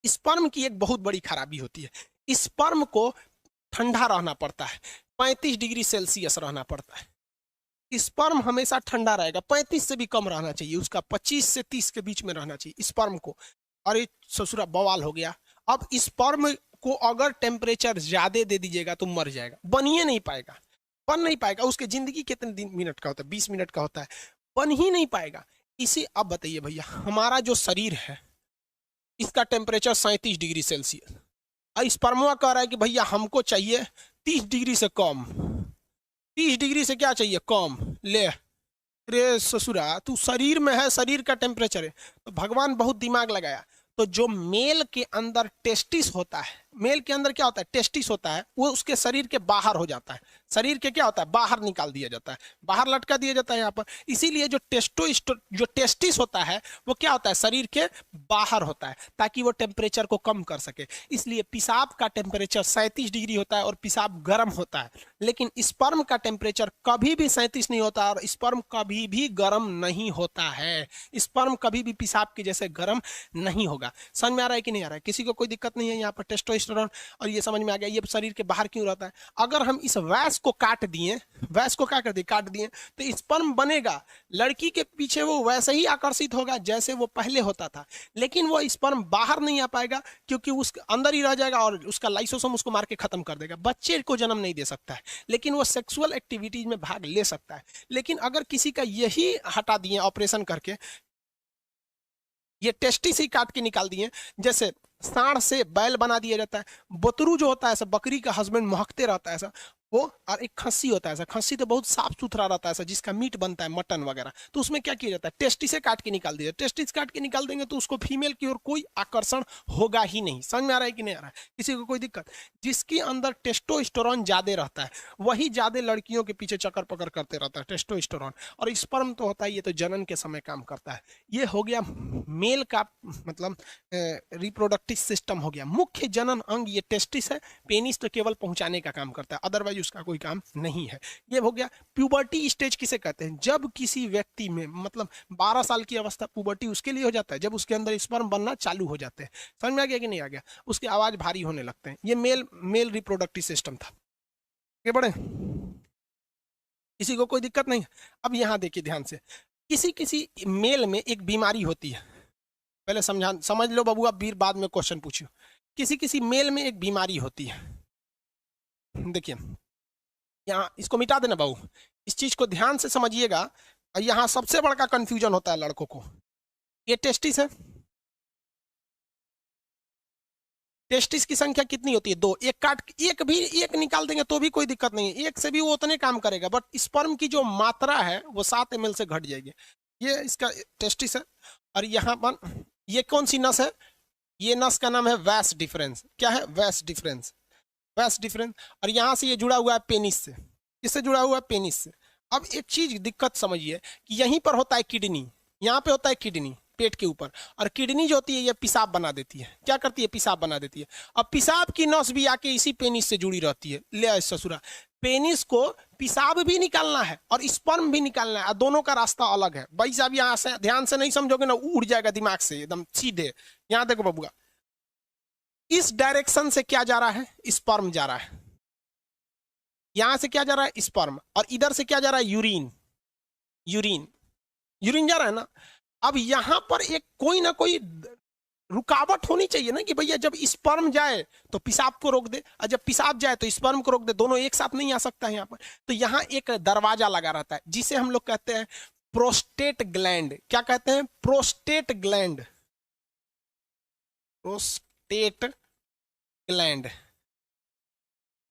स्पर्म की एक बहुत बड़ी खराबी होती है, स्पर्म को ठंडा रहना पड़ता है, 35 डिग्री सेल्सियस रहना पड़ता है। स्पर्म हमेशा ठंडा रहेगा, 35 से भी कम रहना चाहिए उसका, 25 से 30 के बीच में रहना चाहिए स्पर्म को। और ये ससुरा बवाल हो गया। अब स्पर्म को अगर टेम्परेचर ज्यादा दे दीजिएगा तो मर जाएगा, बन ही नहीं पाएगा, बन नहीं पाएगा। उसके जिंदगी कितने दिन मिनट का होता है? 20 मिनट का होता है, बन ही नहीं पाएगा। इसे अब बताइए भैया, हमारा जो शरीर है इसका टेम्परेचर 37 डिग्री सेल्सियस, स्पर्मवा कह रहा है कि भैया हमको चाहिए 30 डिग्री से कम, 30 डिग्री से क्या चाहिए? कम। ले रे ससुरा, तू शरीर में है, शरीर का टेम्परेचर है, तो भगवान बहुत दिमाग लगाया। तो जो मेल के अंदर टेस्टिस होता है, मेल के अंदर क्या होता है, टेस्टिस होता है, वो उसके शरीर के बाहर हो जाता है। शरीर के क्या होता है, बाहर निकाल दिया जाता है, बाहर लटका दिया जाता है यहाँ पर। इसीलिए जो जो टेस्टिस होता है वो क्या होता है, शरीर के बाहर होता है, ताकि वो टेम्परेचर को कम कर सके। इसलिए पेशाब का टेम्परेचर 37 डिग्री होता है और पेशाब गर्म होता है। लेकिन स्पर्म का टेम्परेचर कभी भी 37 नहीं होता और स्पर्म कभी भी गर्म नहीं होता है। स्पर्म कभी भी पेशाब के जैसे गर्म नहीं होगा। समझ में आ रहा है कि नहीं आ रहा है? किसी को कोई दिक्कत नहीं है यहाँ पर? टेस्टोस्टेरोन और ये समझ में आ गया, ये शरीर के बाहर क्यों रहता है। अगर हम इस वैस को काट दिए, वैस को क्या कर दिए, काट दिए, तो स्पर्म बनेगा, लड़की के पीछे वो वैसे ही आकर्षित होगा जैसे वो पहले होता था। लेकिन वो स्पर्म बाहर नहीं आ पाएगा क्योंकि उसके अंदर ही रह जाएगा और उसका लाइसोसोम उसको मार के खत्म कर देगा। बच्चे को जन्म नहीं दे सकता है, लेकिन वो सेक्सुअल एक्टिविटीज में भाग ले सकता है। लेकिन अगर किसी का यही हटा दिए ऑपरेशन करके, ये टेस्टिस ही काट के निकाल दिए, जैसे सांड से बैल बना दिया जाता है, बतरू जो होता है ऐसा बकरी का हस्बैंड महकते रहता है ऐसा वो, और एक खस्सी होता है ऐसा, खस्सी तो बहुत साफ सुथरा रहता है ऐसा, जिसका मीट बनता है मटन वगैरह, तो उसमें क्या किया जाता है, टेस्टिस से काट के निकाल दिया। टेस्टिस काट के निकाल देंगे तो उसको फीमेल की ओर कोई आकर्षण होगा ही नहीं। समझ में आ रहा है कि नहीं आ रहा है? किसी को कोई दिक्कत? जिसके अंदर टेस्टोस्टेरोन ज्यादा रहता है वही ज्यादा लड़कियों के पीछे चक्कर पकड़ करते रहता है, टेस्टोस्टेरोन। और स्पर्म तो होता है, ये तो जनन के समय काम करता है। ये हो गया मेल का मतलब रिप्रोडक्टिव सिस्टम हो गया। मुख्य जनन अंग ये टेस्टिस है, पेनिस तो केवल पहुंचाने का काम करता है, अदरवाइज उसका कोई काम नहीं है। ये हो गया। प्यूबर्टी स्टेज किसे कहते हैं? जब किसी व्यक्ति में मतलब 12 साल की अवस्था, पुबर्टी उसके लिए हो जाता है जब उसके अंदर स्पर्म बनना चालू हो जाते हैं। समझ में आ गया कि नहीं आ गया? उसकी आवाज भारी होने लगते हैं। ये मेल रिप्रोडक्टिव सिस्टम था। आगे बढ़े, किसी को कोई दिक्कत नहीं? अब यहां देखिए ध्यान से, किसी किसी मेल में एक बीमारी होती है, पहले समझ लो बबुआ, बीर बाद में क्वेश्चन पूछियो। किसी किसी मेल में एक बीमारी होती है। देखिए यहाँ इसको मिटा देना बाबू, इस चीज को ध्यान से समझिएगा। यहाँ सबसे बड़ा कंफ्यूजन होता है लड़कों को। ये टेस्टिस है, टेस्टिस की संख्या कितनी होती है? 2। एक काट, एक निकाल देंगे तो भी कोई दिक्कत नहीं है, एक से भी वो उतने काम करेगा, बट स्पर्म की जो मात्रा है वो 7 ml से घट जाएगी। ये इसका टेस्टिस है। और यहाँ पर ये कौन सी नस है? ये नस का नाम है वैस डिफरेंस। क्या है? वैस डिफरेंस, वैस डिफरेंस। और यहाँ से ये जुड़ा हुआ है पेनिस से। किससे जुड़ा हुआ है? पेनिस से। अब एक चीज दिक्कत समझिए कि यहीं पर होता है किडनी, यहाँ पे होता है किडनी पेट के ऊपर, और किडनी जो होती है ये पेशाब बना देती है। क्या करती है? पेशाब बना देती है। अब पेशाब की नस भी आके इसी पेनिस से जुड़ी रहती है। ले ससुरा, पेनिस को पेशाब भी निकालना है और स्पर्म भी निकालना है, दोनों का रास्ता अलग है। भाई साहब यहाँ से ध्यान से नहीं समझोगे ना, उड़ जाएगा दिमाग से एकदम सीधे। यहाँ देखो बबुआ, इस डायरेक्शन से क्या जा रहा है? स्पर्म जा रहा है। यहां से क्या जा रहा है? स्पर्म। और इधर से क्या जा रहा है? यूरिन। यूरिन, यूरिन जा रहा है ना। अब यहां पर एक कोई ना कोई रुकावट होनी चाहिए ना, कि भैया जब स्पर्म जाए तो पेशाब को रोक दे, और जब पेशाब जाए तो स्पर्म को रोक दे। दोनों एक साथ नहीं आ सकता है यहाँ पर। तो यहाँ एक दरवाजा लगा रहता है जिसे हम लोग कहते हैं प्रोस्टेट ग्लैंड। क्या कहते हैं? Prostate gland, prostate gland,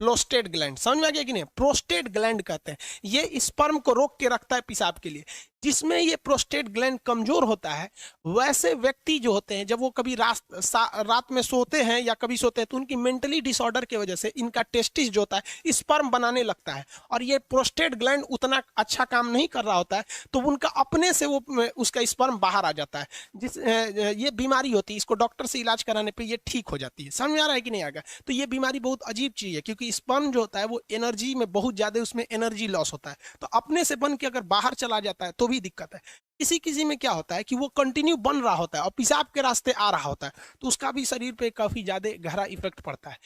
prostate gland. समझ में आ गया कि नहीं? प्रोस्टेट ग्लैंड कहते हैं, ये स्पर्म को रोक के रखता है पेशाब के लिए। जिसमें ये प्रोस्टेट ग्लैंड कमजोर होता है, वैसे व्यक्ति जो होते हैं जब वो कभी रात में सोते हैं या कभी सोते हैं तो उनकी मेंटली डिसऑर्डर की वजह से इनका टेस्टिस जो होता है स्पर्म बनाने लगता है, और ये प्रोस्टेट ग्लैंड उतना अच्छा काम नहीं कर रहा होता है, तो उनका अपने से वो उसका स्पर्म बाहर आ जाता है। ये बीमारी होती है, इसको डॉक्टर से इलाज कराने पर ये ठीक हो जाती है। समझ में आ रहा है कि नहीं आ गया? तो ये बीमारी बहुत अजीब चीज है, क्योंकि स्पर्म जो होता है वो एनर्जी में बहुत ज्यादा, उसमें एनर्जी लॉस होता है, तो अपने से बन के अगर बाहर चला जाता है तो भी दिक्कत है। किसी किसी में क्या होता है कि वो कंटिन्यू बन रहा होता है और पेशाब के रास्ते आ रहा होता है, तो उसका भी शरीर पे काफी ज्यादा गहरा इफेक्ट पड़ता है।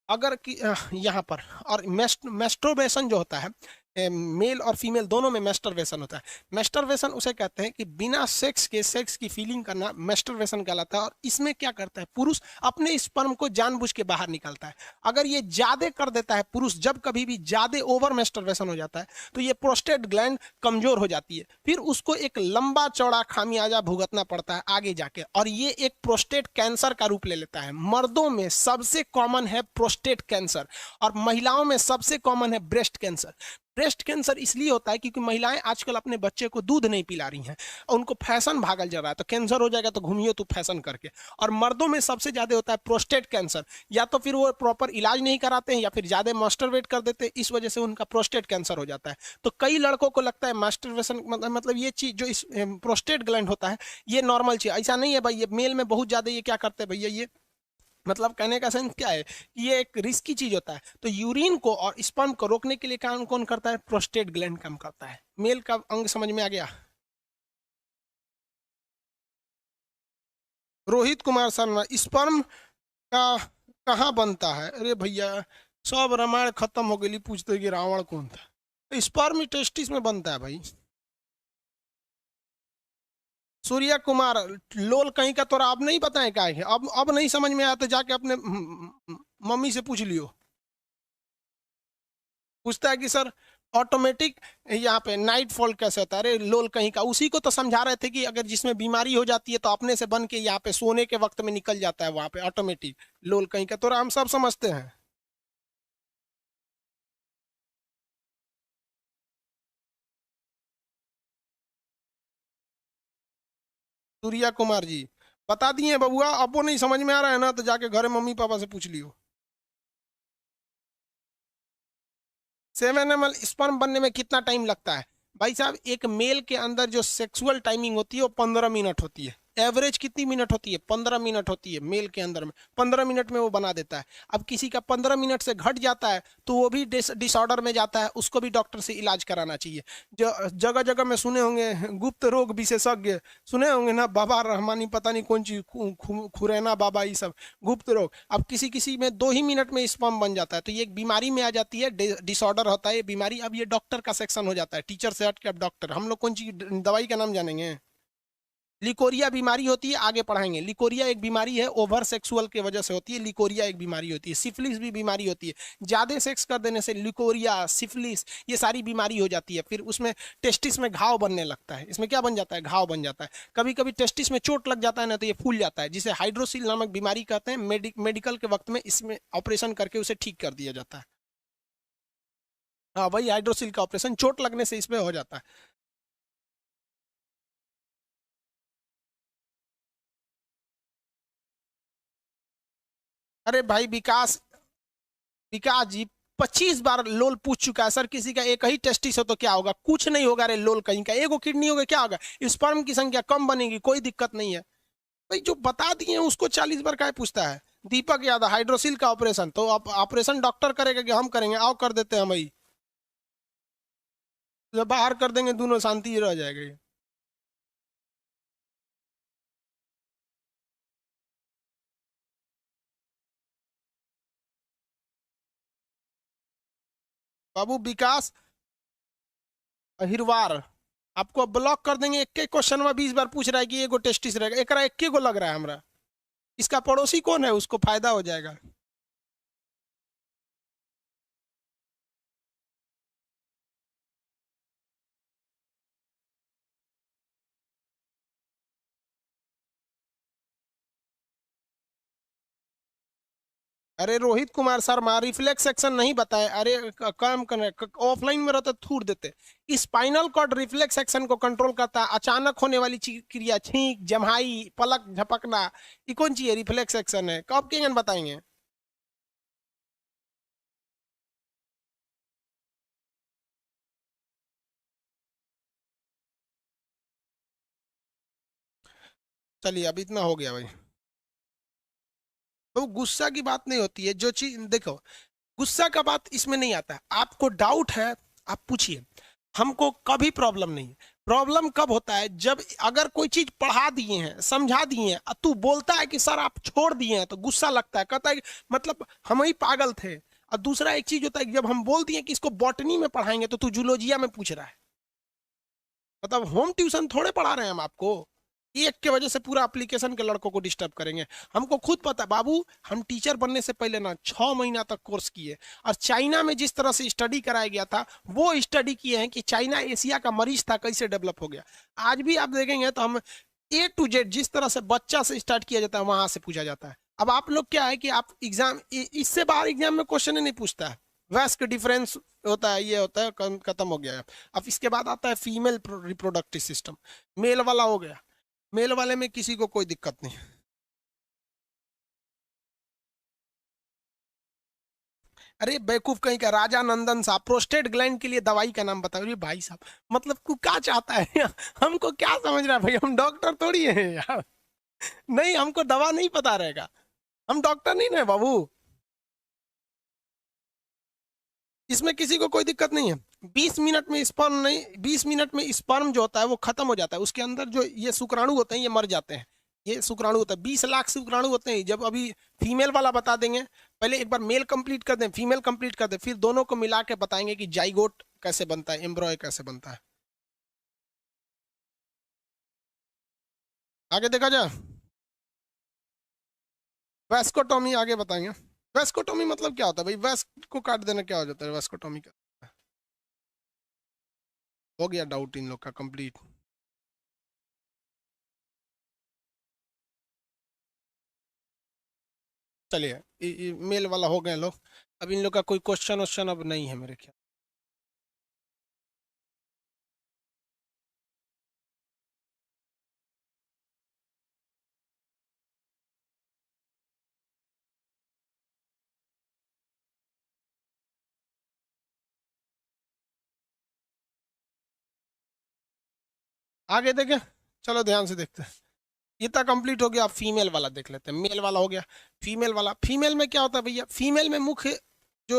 अगर कि यहाँ पर, और मेस्टरबेशन जो होता है, मेल और फीमेल दोनों में मेस्टरबेशन होता है। मेस्टरबेशन उसे कहते हैं कि बिना सेक्स के सेक्स की फीलिंग करना मेस्टरबेशन कहलाता है। और इसमें क्या करता है? पुरुष अपने स्पर्म को जानबूझ के बाहर निकालता है। अगर ये ज्यादा कर देता है पुरुष, जब कभी भी ज्यादा ओवर मेस्टरबेशन हो जाता है तो ये प्रोस्टेट ग्लैंड कमजोर हो जाती है, फिर उसको एक लंबा चौड़ा खामियाजा भुगतना पड़ता है आगे जाके, और ये एक प्रोस्टेट कैंसर का रूप ले लेता है। मर्दों में सबसे कॉमन है प्रोस्टेट कैंसर और महिलाओं में सबसे कॉमन है ब्रेस्ट कैंसर। ब्रेस्ट कैंसर इसलिए होता है क्योंकि महिलाएं आजकल अपने बच्चे को दूध नहीं पिला रही हैं और उनको फैशन भागल जा रहा है, तो कैंसर हो जाएगा तो घूमियो तू फैशन करके। और मर्दों में सबसे ज्यादा होता है प्रोस्टेट कैंसर, या तो फिर वो प्रॉपर इलाज नहीं कराते हैं या फिर ज्यादा मास्टरबेट कर देते हैं, इस वजह से उनका प्रोस्टेट कैंसर हो जाता है। तो कई लड़कों को लगता है मास्टरबेशन मतलब ये चीज जो इस प्रोस्टेट ग्लैंड होता है ये नॉर्मल चीज, ऐसा नहीं है भाई। ये मेल में बहुत ज्यादा ये क्या करते हैं भैया, ये मतलब कहने का सेंस क्या है कि ये एक रिस्की चीज होता है। तो यूरिन को और स्पर्म को रोकने के लिए काम कौन करता है, प्रोस्टेट ग्लैंड काम करता है। मेल का अंग समझ में आ गया। रोहित कुमार शर्मा, स्पर्म का कहाँ बनता है? अरे भैया सब रामायण खत्म हो गई, पूछते कि रावण कौन था। स्पर्म टेस्टिस में बनता है भाई। सूर्या कुमार, लोल कहीं का तोरा अब नहीं पता है क्या है? अब नहीं समझ में आया तो जाके अपने मम्मी से पूछ लियो। पूछता है कि सर ऑटोमेटिक यहाँ पे नाइट फॉल कैसे होता है? अरे लोल कहीं का, उसी को तो समझा रहे थे कि अगर जिसमें बीमारी हो जाती है तो अपने से बन के यहाँ पे सोने के वक्त में निकल जाता है वहां पे ऑटोमेटिक। लोल कहीं का तोरा हम सब समझते हैं। सूर्या कुमार जी बता दिए बबुआ, अब वो नहीं समझ में आ रहा है ना तो जाके घर मम्मी पापा से पूछ लियो। 7 ml स्पर्म बनने में कितना टाइम लगता है? भाई साहब एक मेल के अंदर जो सेक्सुअल टाइमिंग होती है वो 15 मिनट होती है। एवरेज कितनी मिनट होती है? 15 मिनट होती है मेल के अंदर में। 15 मिनट में वो बना देता है। अब किसी का 15 मिनट से घट जाता है तो वो भी डिसऑर्डर में जाता है, उसको भी डॉक्टर से इलाज कराना चाहिए। जो जगह जगह में सुने होंगे गुप्त रोग विशेषज्ञ, सुने होंगे ना, बाबा रहमानी पता नहीं कौन चीज खुरैना बाबा, ये सब गुप्त रोग। अब किसी किसी में 2 ही मिनट में स्पर्म बन जाता है, तो ये एक बीमारी में आ जाती है, डिसऑर्डर होता है ये बीमारी। अब ये डॉक्टर का सेक्शन हो जाता है, टीचर से हट के अब डॉक्टर। हम लोग कौन चीज दवाई का नाम जानेंगे? लिकोरिया बीमारी होती है, आगे पढ़ाएंगे। लिकोरिया एक बीमारी है, ओवर सेक्सुअल की वजह से होती है। लिकोरिया एक बीमारी होती है। सिफिलिस भी बीमारी होती है, ज्यादा सेक्स कर देने से लिकोरिया सिफिलिस ये सारी बीमारी हो जाती है। फिर उसमें टेस्टिस में घाव बनने लगता है। इसमें क्या बन जाता है? घाव बन जाता है। कभी कभी टेस्टिस में चोट लग जाता है ना तो ये फूल जाता है, जिसे हाइड्रोसिल नामक बीमारी कहते हैं। मेडिकल के वक्त में इसमें ऑपरेशन करके उसे ठीक कर दिया जाता है। हाँ वही हाइड्रोसिल का ऑपरेशन, चोट लगने से इसमें हो जाता है। अरे भाई विकास, विकास जी 25 बार लोल पूछ चुका है सर, किसी का एक ही टेस्टिस हो तो क्या होगा? कुछ नहीं होगा रे लोल कहीं का, एगो किडनी होगा क्या होगा? स्पर्म की संख्या कम बनेगी, कोई दिक्कत नहीं है। भाई जो बता दिए हैं उसको 40 बार क्या पूछता है? दीपक यादव, हाइड्रोसिल का ऑपरेशन तो ऑपरेशन डॉक्टर करेगा कि हम करेंगे? आओ कर देते हैं भाई, जब बाहर कर देंगे दोनों शांति रह जाएगी। बाबू विकास अहिरवार, आपको ब्लॉक कर देंगे। एक एक क्वेश्चन में 20 बार पूछ रहा है कि एगो टेस्टिस रहेगा, एक एक गो लग रहा है हमरा। इसका पड़ोसी कौन है, उसको फायदा हो जाएगा। अरे रोहित कुमार शर्मा, रिफ्लेक्स सेक्शन नहीं बताए? अरे काम करने ऑफलाइन में रहते थूर देते। स्पाइनल कॉर्ड रिफ्लेक्स सेक्शन को कंट्रोल करता है। अचानक होने वाली क्रिया, छींक, जम्हाई, पलक झपकना, ये कौन सी है? रिफ्लेक्स सेक्शन है। कब के बताएंगे? चलिए अब इतना हो गया भाई। तो गुस्सा की बात नहीं होती है, जो चीज देखो, गुस्सा का बात इसमें नहीं आता है। आपको डाउट है आप पूछिए, हमको कभी प्रॉब्लम नहीं है। प्रॉब्लम कब होता है? जब अगर कोई चीज पढ़ा दिए हैं, समझा दिए हैं, तू बोलता है कि सर आप छोड़ दिए हैं, तो गुस्सा लगता है, कहता है कि मतलब हम ही पागल थे। और दूसरा एक चीज होता है कि जब हम बोल दिए कि इसको बॉटनी में पढ़ाएंगे तो तू जूलॉजिया में पूछ रहा है। मतलब होम ट्यूशन थोड़े पढ़ा रहे हैं हम आपको। एक के वजह से पूरा एप्लीकेशन के लड़कों को डिस्टर्ब करेंगे। हमको खुद पता बाबू, हम टीचर बनने से पहले ना 6 महीना तक कोर्स किए, और चाइना में जिस तरह से स्टडी कराया गया था वो स्टडी किए हैं कि चाइना एशिया का मरीज था, कैसे डेवलप हो गया। आज भी आप देखेंगे तो हम A to Z जिस तरह से बच्चा से स्टार्ट किया जाता है वहां से पूछा जाता है। अब आप लोग क्या है कि आप एग्जाम, इससे बाहर एग्जाम में क्वेश्चन ही नहीं पूछता है। वैस्क डिफरेंस होता है, ये होता है, खत्म हो गया है। अब इसके बाद आता है फीमेल रिप्रोडक्टिव सिस्टम। मेल वाला हो गया, मेल वाले में किसी को कोई दिक्कत नहीं। अरे बेवकूफ कहीं का, राजा नंदन साहब प्रोस्टेट ग्लैंड के लिए दवाई का नाम बताओ। अरे भाई साहब, मतलब तू क्या चाहता है हमको क्या समझ रहा है भाई, हम डॉक्टर थोड़ी हैं यार। नहीं, हमको दवा नहीं पता रहेगा, हम डॉक्टर नहीं ना बाबू। इसमें किसी को कोई दिक्कत नहीं है। 20 मिनट में स्पर्म नहीं, 20 मिनट में स्पर्म जो होता है वो खत्म हो जाता है, उसके अंदर जो ये शुक्राणु होते हैं ये मर जाते हैं। ये शुक्राणु होता है, 20 लाख शुक्राणु होते हैं। जब अभी फीमेल वाला बता देंगे, पहले एक बार मेल कंप्लीट कर दें, फीमेल कंप्लीट कर दें, फिर दोनों को मिला के बताएंगे कि जाइगोट कैसे बनता है, एम्ब्रॉय कैसे बनता है। आगे देखा जाए, वेस्कोटॉमी आगे बताएंगे। वेस्कोटॉमी मतलब क्या होता है भाई, वेस्ट को काट देना क्या हो जाता है वेस्कोटॉमी का? हो गया डाउट इन लोग का कंप्लीट। चलिए, मेल वाला हो गए लोग। अब इन लोग का कोई क्वेश्चन वोश्चन अब नहीं है मेरे ख्याल। आगे देखें, चलो ध्यान से देखते हैं। ये तो कंप्लीट हो गया, अब फीमेल वाला देख लेते हैं। मेल वाला हो गया, फीमेल वाला। फीमेल में क्या होता है भैया, फीमेल में मुख्य जो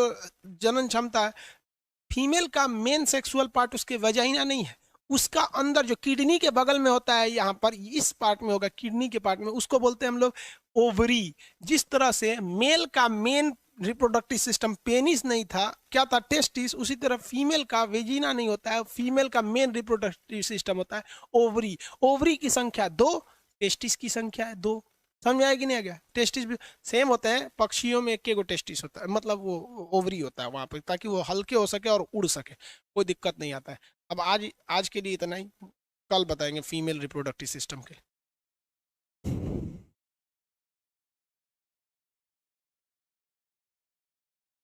जनन क्षमता है, फीमेल का मेन सेक्सुअल पार्ट उसके वजाइना नहीं है, उसका अंदर जो किडनी के बगल में होता है, यहाँ पर इस पार्ट में होगा, किडनी के पार्ट में, उसको बोलते हैं हम लोग ओवरी। जिस तरह से मेल का मेन रिप्रोडक्टिव सिस्टम पेनिस नहीं था, क्या था, टेस्टिस, उसी तरह फीमेल का वेजिना नहीं होता है, फीमेल का मेन रिप्रोडक्टिव सिस्टम होता है ओवरी। ओवरी की संख्या 2, टेस्टिस की संख्या है 2। समझ में आया कि नहीं आ गया? टेस्टिस भी सेम होते हैं, पक्षियों में एक गो टेस्टिस होता है, मतलब वो ओवरी होता है वहां पे, ताकि वो हल्के हो सके और उड़ सके, कोई दिक्कत नहीं आता है। अब आज आज के लिए इतना ही, कल बताएंगे फीमेल रिप्रोडक्टिव सिस्टम के।